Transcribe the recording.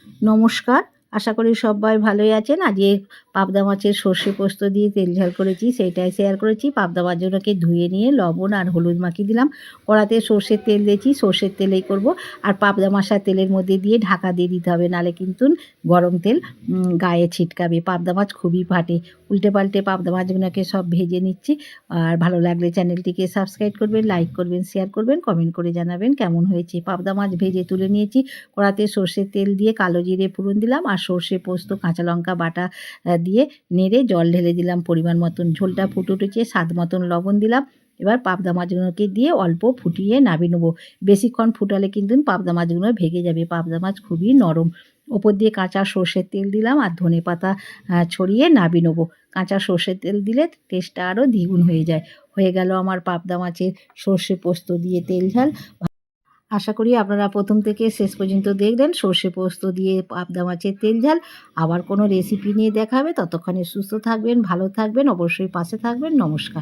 নমস্কার, আশা করি সবাই ভালোই আছেন। আজকে পাবদা মাছের সর্ষে পোস্ত দিয়ে তেল ঝাল করেছি, সেইটাই শেয়ার করেছি। পাবদা মাছগুলোকে ধুয়ে নিয়ে লবণ আর হলুদ মাখিয়ে দিলাম। কড়াতে সর্ষের তেল দিয়েছি, সর্ষের তেলেই করব। আর পাবদা মাছটা তেলের মধ্যে দিয়ে ঢাকা দিয়ে দিতে হবে, নাহলে কিন্তু গরম তেল গায়ে ছিটকাবে। পাবদা মাছ খুবই ফাটে। উল্টে পাল্টে পাবদা মাছগুলোকে সব ভেজে নিচ্ছি। আর ভালো লাগলে চ্যানেলটিকে সাবস্ক্রাইব করবেন, লাইক করবেন, শেয়ার করবেন, কমেন্ট করে জানাবেন কেমন হয়েছে। পাবদা মাছ ভেজে তুলে নিয়েছি। কড়াতে সর্ষের তেল দিয়ে কালো জিরে ফোড়ন দিলাম আর সর্ষে পোস্ত কাঁচা লঙ্কা বাটা দিয়ে নেড়ে জল ঢেলে দিলাম পরিমাণ মতন। ঝোলটা ফুটে উঠেছে, স্বাদ মতন লবণ দিলাম। এবার পাবদা মাছগুলোকে দিয়ে অল্প ফুটিয়ে নামিয়ে নেবো। বেশিক্ষণ ফুটালে কিন্তু পাবদা মাছগুলো ভেঙে যাবে। পাবদা মাছ খুবই নরম। ওপর দিয়ে কাঁচা সর্ষের তেল দিলাম আর ধনেপাতা ছড়িয়ে নামিয়ে নেবো। কাঁচা সর্ষের তেল দিলে টেস্টটা আরও দ্বিগুণ হয়ে যায়। হয়ে গেল আমার পাবদা মাছের সর্ষে পোস্ত দিয়ে তেল ঝাল। আশা করি আপনারা প্রথম থেকে শেষ পর্যন্ত দেখলেন সর্ষে পোস্ত দিয়ে পাবদা মাছের তেল ঝাল। আবার কোনো রেসিপি নিয়ে দেখা হবে। ততক্ষণে সুস্থ থাকবেন, ভালো থাকবেন, অবশ্যই পাশে থাকবেন। নমস্কার।